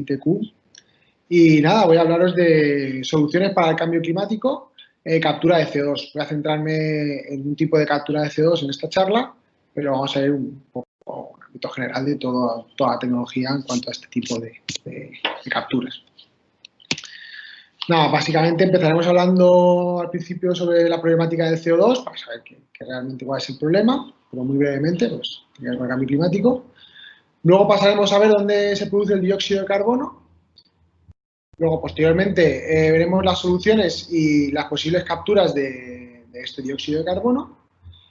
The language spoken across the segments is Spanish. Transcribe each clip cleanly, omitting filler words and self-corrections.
ITQ. Y nada, voy a hablaros de soluciones para el cambio climático, captura de CO2. Voy a centrarme en un tipo de captura de CO2 en esta charla, pero vamos a ver un poco un ámbito general de toda la tecnología en cuanto a este tipo de capturas. Nada, básicamente empezaremos hablando al principio sobre la problemática del CO2, para saber realmente cuál es el problema, pero muy brevemente, pues, tiene que ver con el cambio climático. Luego pasaremos a ver dónde se produce el dióxido de carbono. Luego, posteriormente, veremos las soluciones y las posibles capturas de este dióxido de carbono.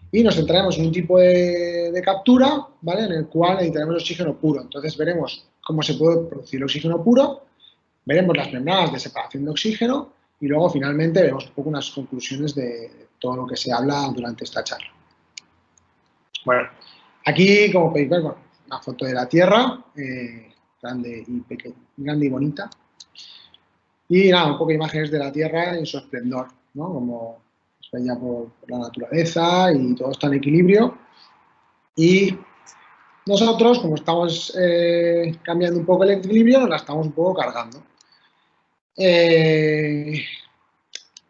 Y nos centraremos en un tipo de captura, ¿vale?, en el cual necesitaremos oxígeno puro. Entonces, veremos cómo se puede producir oxígeno puro, veremos las membranas de separación de oxígeno y luego, finalmente, veremos un poco unas conclusiones de todo lo que se habla durante esta charla. Bueno, aquí, como podéis ver, bueno, una foto de la Tierra, grande y bonita. Y nada, un poco de imágenes de la Tierra en su esplendor, ¿no? Como se veía por la naturaleza y todo está en equilibrio. Y nosotros, como estamos cambiando un poco el equilibrio, nos la estamos un poco cargando. ¿Qué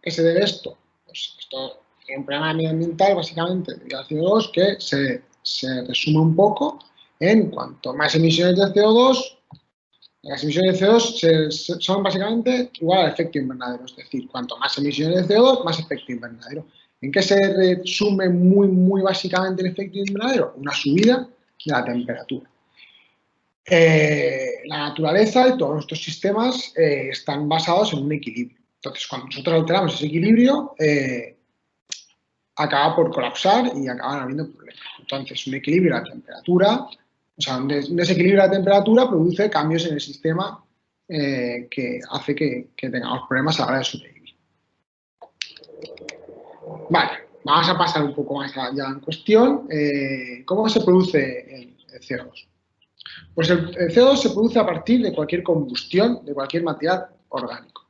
se debe esto? Pues esto es un problema medioambiental, básicamente, de CO2, que se resume un poco en cuanto más emisiones de CO2. Las emisiones de CO2 son básicamente igual al efecto invernadero, es decir, cuanto más emisiones de CO2, más efecto invernadero. ¿En qué se resume muy básicamente el efecto invernadero? Una subida de la temperatura. La naturaleza y todos nuestros sistemas están basados en un equilibrio. Entonces, cuando nosotros alteramos ese equilibrio, acaba por colapsar y acaban habiendo problemas. Entonces, un equilibrio de la temperatura, o sea, un desequilibrio de la temperatura produce cambios en el sistema que hace que tengamos problemas a la hora de sobrevivir. Vale, vamos a pasar un poco más allá en cuestión. ¿Cómo se produce el CO2? Pues el CO2 se produce a partir de cualquier combustión de cualquier material orgánico.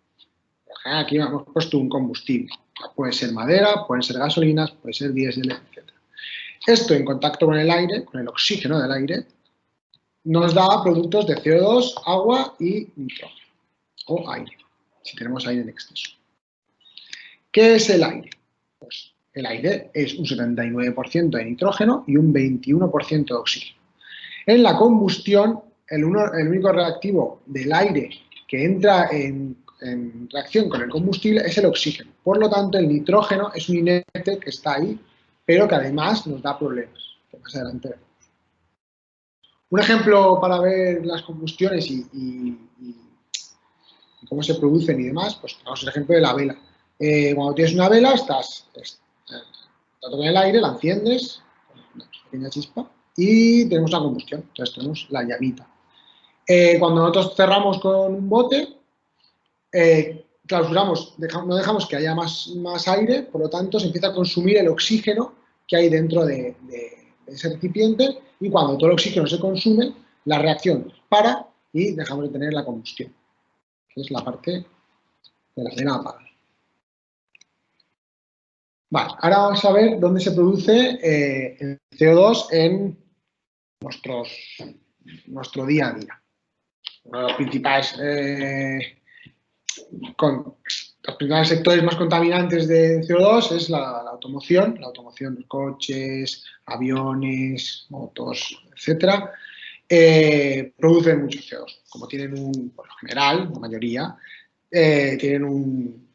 Aquí hemos puesto un combustible. Puede ser madera, pueden ser gasolinas, puede ser diésel, etc. Esto, en contacto con el aire, con el oxígeno del aire, nos da productos de CO2, agua y nitrógeno, o aire, si tenemos aire en exceso. ¿Qué es el aire? Pues el aire es un 79% de nitrógeno y un 21% de oxígeno. En la combustión, el único reactivo del aire que entra en reacción con el combustible es el oxígeno. Por lo tanto, el nitrógeno es un inerte que está ahí, pero que además nos da problemas, que más adelante veremos. Un ejemplo para ver las combustiones y cómo se producen y demás, pues tenemos el ejemplo de la vela. Cuando tienes una vela, estás con el aire, la enciendes, una pequeña chispa, y tenemos una combustión, entonces tenemos la llamita. Cuando nosotros cerramos con un bote, clausuramos, no dejamos que haya más aire, por lo tanto se empieza a consumir el oxígeno que hay dentro de ese recipiente, y cuando todo el oxígeno se consume, la reacción para y dejamos de tener la combustión, que es la parte de la vela apagada. Vale, ahora vamos a ver dónde se produce el CO2 en nuestro día a día. Uno de los principales sectores más contaminantes de CO2 es la automoción, de coches, aviones, motos, etcétera. Producen mucho CO2. Como tienen por lo general, la mayoría, tienen un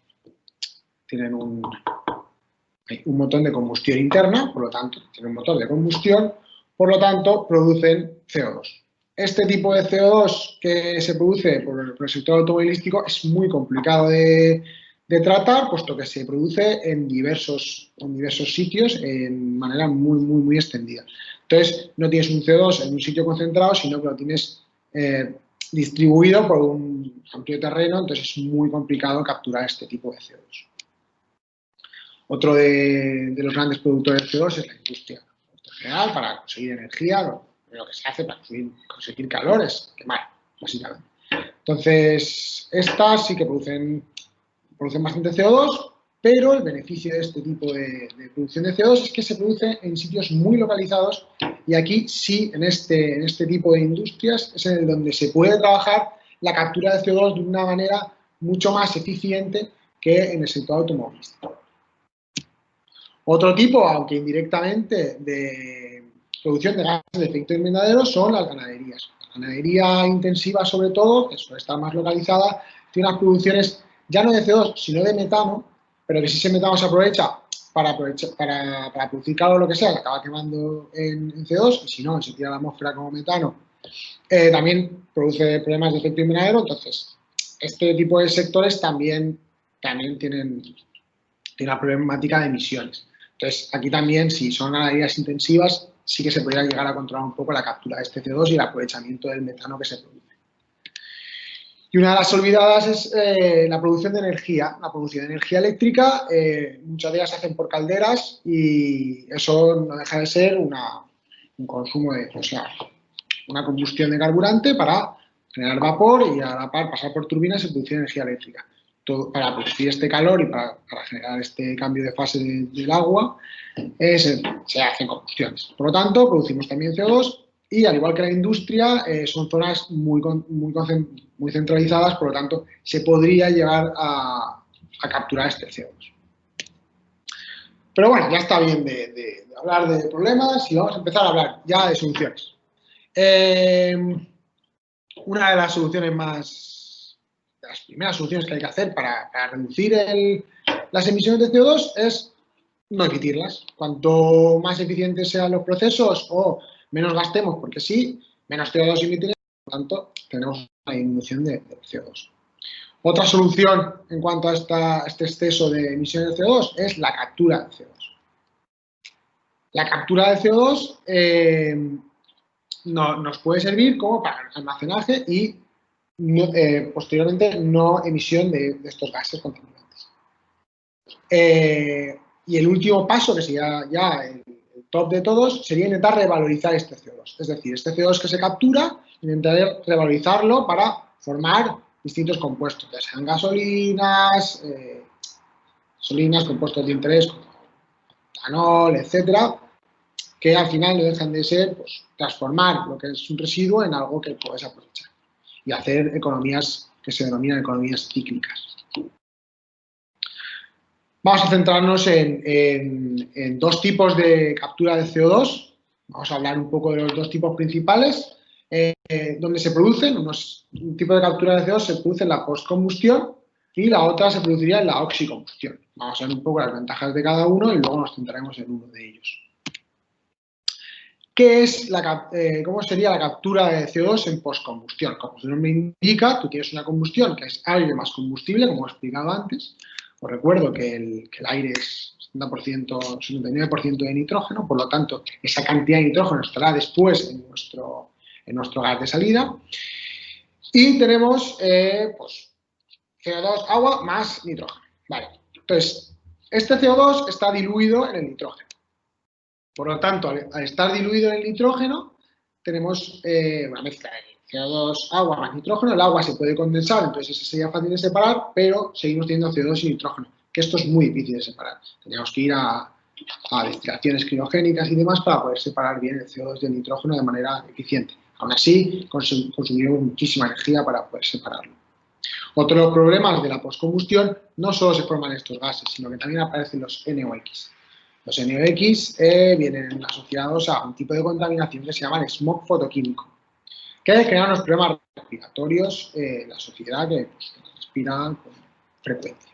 motor de combustión interna, por lo tanto, tienen un motor de combustión, por lo tanto, producen CO2. Este tipo de CO2 que se produce por el sector automovilístico es muy complicado de tratar, puesto que se produce en diversos sitios en manera muy extendida. Entonces, no tienes un CO2 en un sitio concentrado, sino que lo tienes distribuido por un amplio terreno, entonces es muy complicado capturar este tipo de CO2. Otro de los grandes productores de CO2 es la industria en general, para conseguir energía, lo que se hace para conseguir calor es quemar, básicamente. Entonces, estas sí que producen bastante CO2, pero el beneficio de este tipo de producción de CO2 es que se produce en sitios muy localizados, y aquí sí, en este tipo de industrias, es en el donde se puede trabajar la captura de CO2 de una manera mucho más eficiente que en el sector automovilístico. Otro tipo, aunque indirectamente, de producción de gases de efecto invernadero son las ganaderías. La ganadería intensiva, sobre todo, que suele estar más localizada, tiene unas producciones ya no de CO2, sino de metano, pero que si ese metano se aprovecha para producir calor o lo que sea, se acaba quemando en CO2, y si no, se tira a la atmósfera como metano, también produce problemas de efecto invernadero. Entonces, este tipo de sectores también tienen una problemática de emisiones. Entonces, aquí también, si son ganaderías intensivas, sí que se podría llegar a controlar un poco la captura de este CO2 y el aprovechamiento del metano que se produce. Y una de las olvidadas es la producción de energía. La producción de energía eléctrica, muchas de ellas se hacen por calderas y eso no deja de ser un consumo de, o sea, una combustión de carburante para generar vapor y a la par pasar por turbinas y producir energía eléctrica. Todo, para producir este calor y para generar este cambio de fase del agua, se hacen combustiones. Por lo tanto, producimos también CO2 y, al igual que la industria, son zonas muy centralizadas, por lo tanto, se podría llegar a capturar este CO2. Pero bueno, ya está bien de hablar de problemas y vamos a empezar a hablar ya de soluciones. Una de las soluciones las primeras soluciones que hay que hacer para reducir las emisiones de CO2 es no emitirlas. Cuanto más eficientes sean los procesos o menos gastemos, porque sí, menos CO2 emitiremos, por lo tanto, tenemos una disminución de CO2. Otra solución en cuanto a este exceso de emisiones de CO2 es la captura de CO2. La captura de CO2 nos puede servir como para almacenaje y posteriormente no emisión de estos gases contaminantes. Y el último paso, que sería ya el top de todos, sería intentar revalorizar este CO2. Es decir, este CO2 que se captura, intentar revalorizarlo para formar distintos compuestos, ya sean gasolinas, compuestos de interés como etanol, etcétera, que al final no dejan de ser, pues, transformar lo que es un residuo en algo que puedes aprovechar y hacer economías que se denominan economías cíclicas. Vamos a centrarnos en dos tipos de captura de CO2. Vamos a hablar un poco de los dos tipos principales. Donde se producen, un tipo de captura de CO2 se produce en la postcombustión y la otra se produciría en la oxicombustión. Vamos a ver un poco las ventajas de cada uno y luego nos centraremos en uno de ellos. ¿Cómo sería la captura de CO2 en postcombustión? Como su nombre indica, tú tienes una combustión que es aire más combustible, como he explicado antes. Os recuerdo que el aire es 79% de nitrógeno, por lo tanto, esa cantidad de nitrógeno estará después en nuestro gas de salida. Y tenemos pues, CO2, agua más nitrógeno. Vale. Entonces, este CO2 está diluido en el nitrógeno. Por lo tanto, al estar diluido en el nitrógeno, tenemos una mezcla de CO2, agua más nitrógeno. El agua se puede condensar, entonces ese sería fácil de separar, pero seguimos teniendo CO2 y nitrógeno, que esto es muy difícil de separar. Tendríamos que ir a destilaciones criogénicas y demás para poder separar bien el CO2 del nitrógeno de manera eficiente. Aún así, consumiremos muchísima energía para poder separarlo. Otro de los problemas de la postcombustión, no solo se forman estos gases, sino que también aparecen los NOx. Los NOx vienen asociados a un tipo de contaminación que se llama el smog fotoquímico, que crea unos problemas respiratorios en la sociedad que respiran con frecuencia.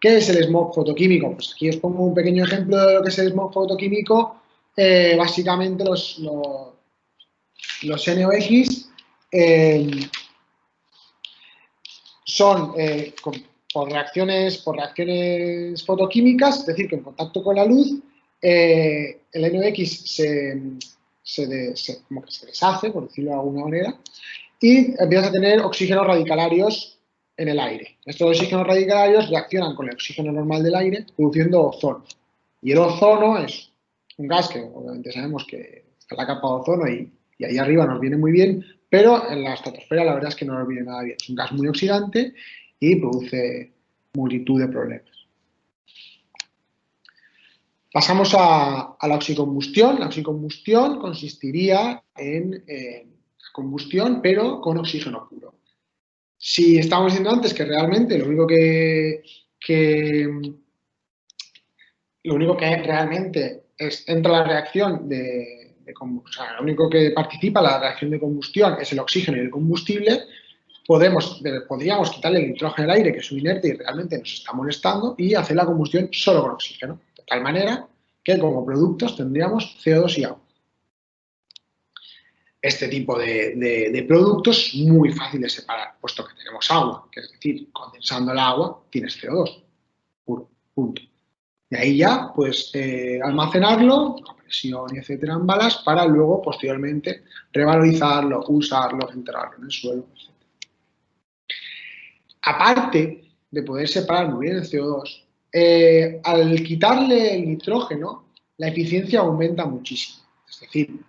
¿Qué es el smog fotoquímico? Pues aquí os pongo un pequeño ejemplo de lo que es el smog fotoquímico. Básicamente los NOx son por reacciones fotoquímicas, es decir, que en contacto con la luz, el NOx como que se deshace, por decirlo de alguna manera, y empiezas a tener oxígenos radicalarios en el aire. Estos oxígenos radicalarios reaccionan con el oxígeno normal del aire, produciendo ozono. Y el ozono es un gas que obviamente sabemos que está en la capa de ozono y ahí arriba nos viene muy bien, pero en la estratosfera la verdad es que no nos viene nada bien. Es un gas muy oxidante y produce multitud de problemas. Pasamos a la oxicombustión. La oxicombustión consistiría en combustión, pero con oxígeno puro. Si estábamos diciendo antes que realmente lo único que realmente entra la reacción o sea, lo único que participa en la reacción de combustión es el oxígeno y el combustible, podríamos quitarle el nitrógeno al aire, que es un inerte y realmente nos está molestando, y hacer la combustión solo con oxígeno, de tal manera que como productos tendríamos CO2 y agua. Este tipo de productos es muy fácil de separar, puesto que tenemos agua, que es decir, condensando el agua tienes CO2 puro, punto. De ahí ya, pues, almacenarlo, a presión y etcétera, en balas, para luego, posteriormente, revalorizarlo, usarlo, enterrarlo en el suelo, etc. Aparte de poder separar muy bien el CO2, al quitarle el nitrógeno, la eficiencia aumenta muchísimo. Es decir,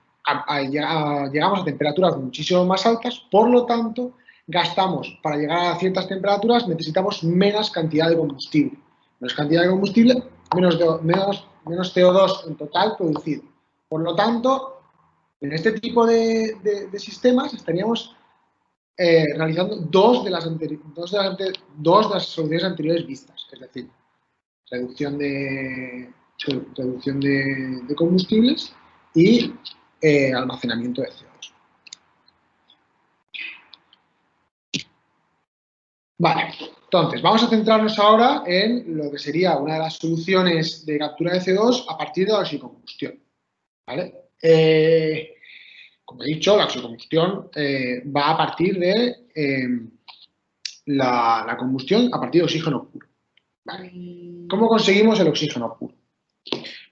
llegamos a temperaturas muchísimo más altas, por lo tanto, gastamos, para llegar a ciertas temperaturas, necesitamos menos cantidad de combustible. Menos cantidad de combustible, menos CO2 en total producido. Por lo tanto, en este tipo de sistemas estaríamos realizando dos de las soluciones anteriores vistas, es decir, reducción de combustibles y almacenamiento de CO2. Vale, entonces vamos a centrarnos ahora en lo que sería una de las soluciones de captura de CO2 a partir de la oxicombustión. ¿Vale? Como he dicho, la oxicombustión va a partir de la combustión a partir de oxígeno puro. ¿Vale? ¿Cómo conseguimos el oxígeno puro?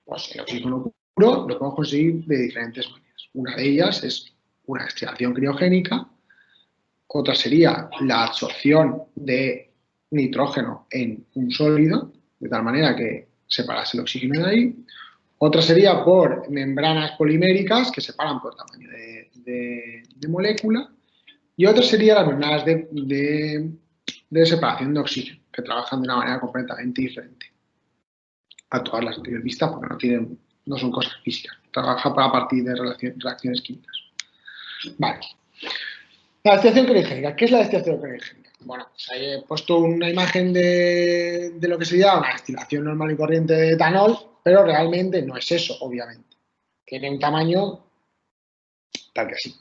Pues el oxígeno puro lo podemos conseguir de diferentes maneras. Una de ellas es una destilación criogénica, otra sería la absorción de nitrógeno en un sólido, de tal manera que separase el oxígeno de ahí. Otra sería por membranas poliméricas que separan por tamaño de molécula. Y otra sería las membranas de separación de oxígeno, que trabajan de una manera completamente diferente a todas las anteriores vistas, porque no son cosas físicas. Trabaja a partir de reacciones químicas. Vale. La destilación criogénica. ¿Qué es la destilación criogénica? Bueno, pues ahí he puesto una imagen de lo que sería una destilación normal y corriente de etanol, pero realmente no es eso, obviamente. Tiene un tamaño tal que así.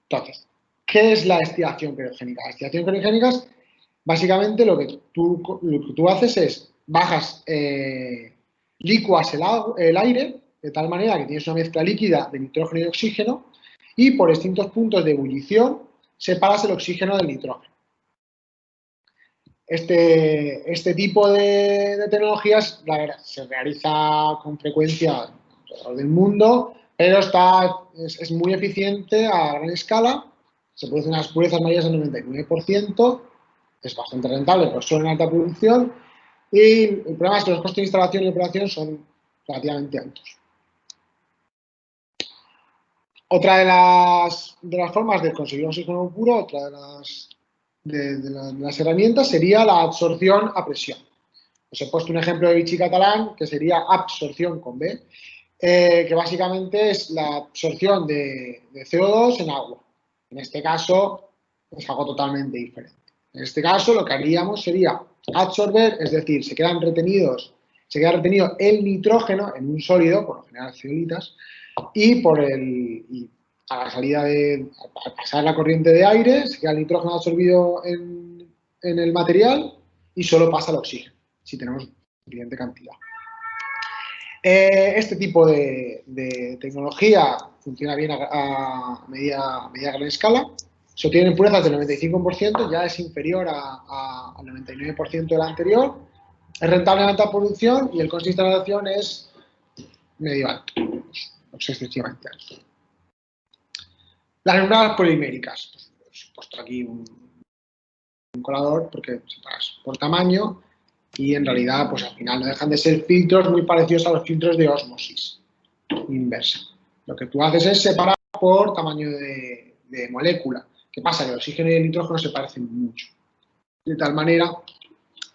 Entonces, ¿qué es la destilación criogénica? La destilación criogénica es básicamente lo que tú haces es bajas, licuas el aire de tal manera que tienes una mezcla líquida de nitrógeno y oxígeno y por distintos puntos de ebullición separas el oxígeno del nitrógeno. Este tipo de tecnologías se realiza con frecuencia alrededor del mundo, pero es muy eficiente a gran escala, se producen unas purezas mayores del 99%, es bastante rentable, pero solo en alta producción, y el problema es que los costes de instalación y operación son relativamente altos. Otra de las formas de conseguir oxígeno puro, otra de las herramientas sería la absorción a presión. Os he puesto un ejemplo de Vichy catalán, que sería absorción con B, que básicamente es la absorción de CO2 en agua. En este caso es algo totalmente diferente. En este caso lo que haríamos sería absorber, es decir, se queda retenido el nitrógeno en un sólido, por lo general ceolitas, y a la salida al pasar la corriente de aire, se queda el nitrógeno absorbido en el material y solo pasa el oxígeno, si tenemos suficiente cantidad. Este tipo de tecnología funciona bien a media gran escala. Se obtienen purezas del 95%, ya es inferior al 99% del anterior. Es rentable en alta producción y el coste de instalación es medio alto, no es excesivamente alto. Las membranas poliméricas. He puesto aquí un colador porque separas por tamaño y en realidad pues al final no dejan de ser filtros muy parecidos a los filtros de ósmosis inversa. Lo que tú haces es separar por tamaño de molécula. ¿Qué pasa? Que el oxígeno y el nitrógeno se parecen mucho. De tal manera,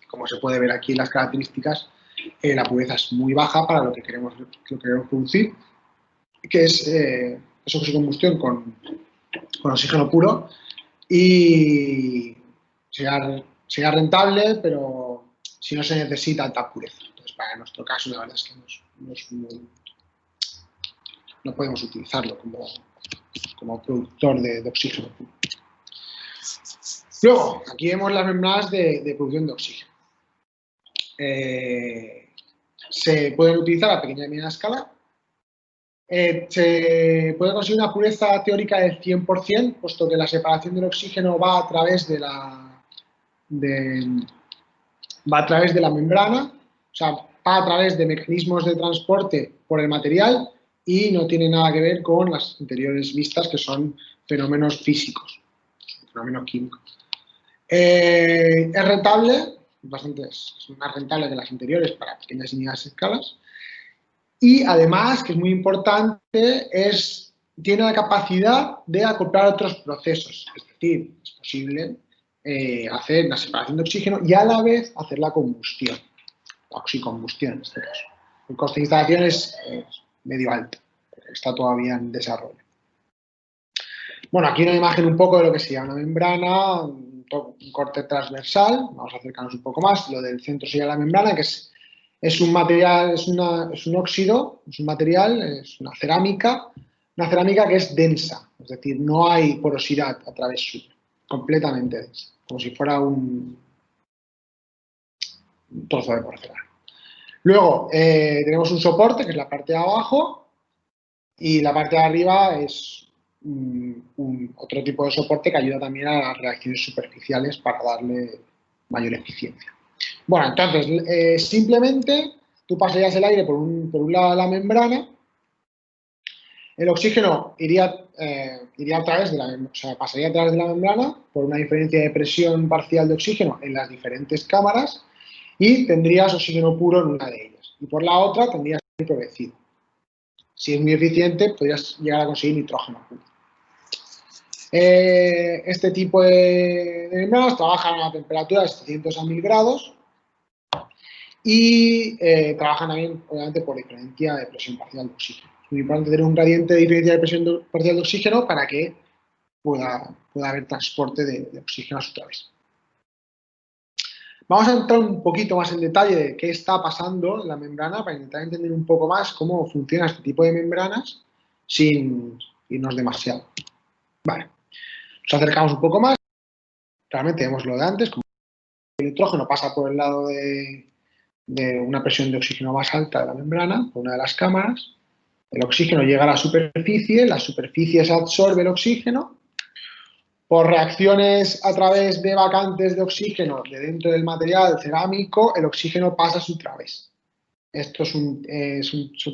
como se puede ver aquí en las características, la pureza es muy baja para lo que queremos producir, que es oxicombustión con oxígeno puro y sea rentable, pero si no se necesita alta pureza. Entonces, para nuestro caso, la verdad es que no podemos utilizarlo como productor de oxígeno. Luego, aquí vemos las membranas de producción de oxígeno. Se pueden utilizar a pequeña y mediana escala. Se puede conseguir una pureza teórica del 100%, puesto que la separación del oxígeno va a través de la membrana, o sea, va a través de mecanismos de transporte por el material y no tiene nada que ver con las anteriores vistas, que son fenómenos físicos, fenómenos químicos. Es rentable, es más rentable que las anteriores para pequeñas y medianas escalas. Y además, que es muy importante, tiene la capacidad de acoplar otros procesos. Es decir, es posible hacer la separación de oxígeno y a la vez hacer la combustión, la oxicombustión en este caso. El coste de instalación es medio alto, está todavía en desarrollo. Bueno, aquí una imagen un poco de lo que sería una membrana, un corte transversal. Vamos a acercarnos un poco más. Lo del centro sería la membrana, que es un material, es un óxido, es un material, es una cerámica que es densa, es decir, no hay porosidad a través suya, completamente densa, como si fuera un trozo de porcelana. Luego tenemos un soporte, que es la parte de abajo, y la parte de arriba es otro tipo de soporte que ayuda también a las reacciones superficiales para darle mayor eficiencia. Bueno, entonces, simplemente tú pasarías el aire por un lado de la membrana, el oxígeno iría a través de pasaría a través de la membrana por una diferencia de presión parcial de oxígeno en las diferentes cámaras y tendrías oxígeno puro en una de ellas. Y por la otra tendrías enriquecido. Si es muy eficiente, podrías llegar a conseguir nitrógeno puro. Este tipo de membranas trabajan a una temperatura de 700 a 1000 grados y trabajan también, obviamente, por diferencia de presión parcial de oxígeno. Es muy importante tener un gradiente de diferencia de presión parcial de oxígeno para que pueda haber transporte de oxígeno a su través. Vamos a entrar un poquito más en detalle de qué está pasando en la membrana para intentar entender un poco más cómo funciona este tipo de membranas sin irnos demasiado. Vale. Nos acercamos un poco más. Realmente vemos lo de antes, como el nitrógeno pasa por el lado de una presión de oxígeno más alta de la membrana, por una de las cámaras. El oxígeno llega a la superficie se absorbe el oxígeno. Por reacciones a través de vacantes de oxígeno de dentro del material cerámico, el oxígeno pasa a su través. Esto es un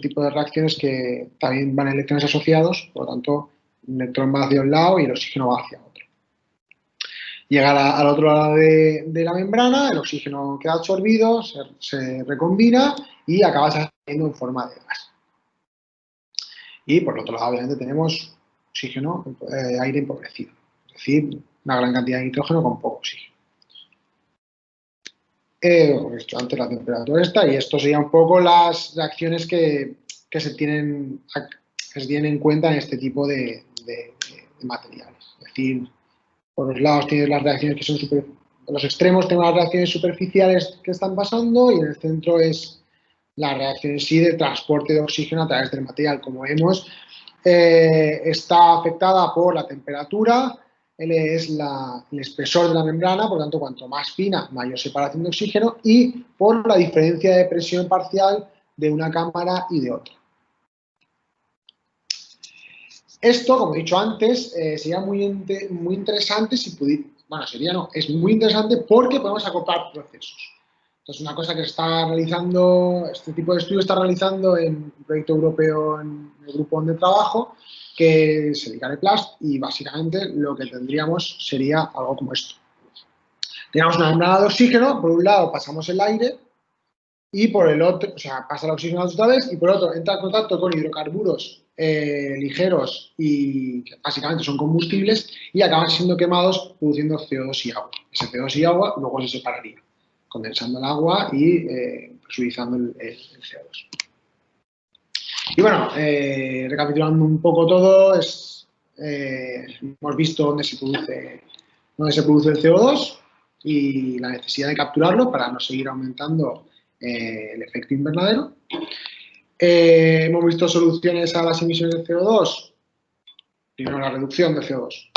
tipo de reacciones que también van electrones asociados, por lo tanto, un electrón va hacia un lado y el oxígeno va hacia otro. Llega al otro lado de la membrana, el oxígeno queda absorbido, se recombina y acaba saliendo en forma de gas. Y por otro lado, obviamente, tenemos oxígeno, aire empobrecido, es decir, una gran cantidad de nitrógeno con poco oxígeno. Antes la temperatura está, y esto serían un poco las reacciones que se tienen en cuenta en este tipo de materiales. Es decir, por los lados tienes las reacciones que son en los extremos tengo las reacciones superficiales que están pasando y en el centro es la reacción en sí de transporte de oxígeno a través del material. Como vemos, está afectada por la temperatura, L es el espesor de la membrana, por lo tanto, cuanto más fina, mayor separación de oxígeno, y por la diferencia de presión parcial de una cámara y de otra. Esto, como he dicho antes, sería muy interesante si pudiera, bueno, es muy interesante porque podemos acoplar procesos. Esto es una cosa que se está realizando, este tipo de estudio está realizando en un proyecto europeo en el grupo donde trabajo, que se dedica a Plast, y básicamente lo que tendríamos sería algo como esto. Tenemos una membrana de oxígeno, por un lado pasamos el aire y por el otro, o sea, pasa el oxígeno otra vez y por el otro entra en contacto con hidrocarburos ligeros y que básicamente son combustibles y acaban siendo quemados produciendo CO2 y agua. Ese CO2 y agua luego se separaría, condensando el agua y presurizando el CO2. Y bueno, recapitulando un poco todo, hemos visto dónde se produce el CO2. y la necesidad de capturarlo para no seguir aumentando el efecto invernadero. Hemos visto soluciones a las emisiones de CO2, primero la reducción de CO2,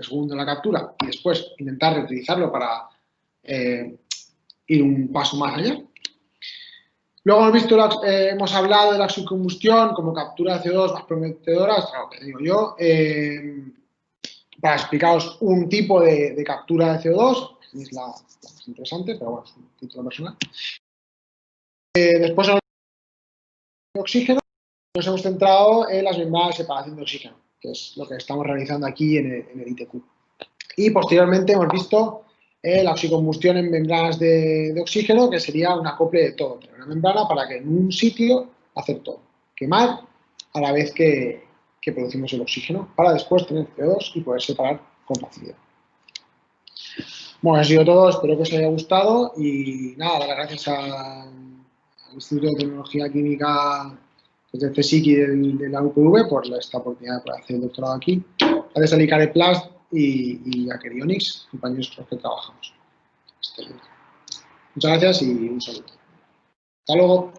segundo la captura y después intentar reutilizarlo para ir un paso más allá. Luego hemos hablado de la oxicombustión como captura de CO2 más prometedora, es algo que digo yo, para explicaros un tipo de captura de CO2, es la más interesante, pero bueno, es un título personal. Después de oxígeno, nos hemos centrado en las membranas de separación de oxígeno, que es lo que estamos realizando aquí en el ITQ. Y posteriormente hemos visto la oxicombustión en membranas de oxígeno, que sería un acople de todo, una membrana para que en un sitio hacer todo, quemar a la vez que producimos el oxígeno, para después tener CO2 y poder separar con facilidad. Bueno, ha sido todo, espero que os haya gustado y nada, dar las gracias al Instituto de Tecnología Química del CSIC y de la UPV por esta oportunidad de poder hacer el doctorado aquí. Gracias a Icare Plus y a Kerionix, compañeros con los que trabajamos. Muchas gracias y un saludo. Hasta luego.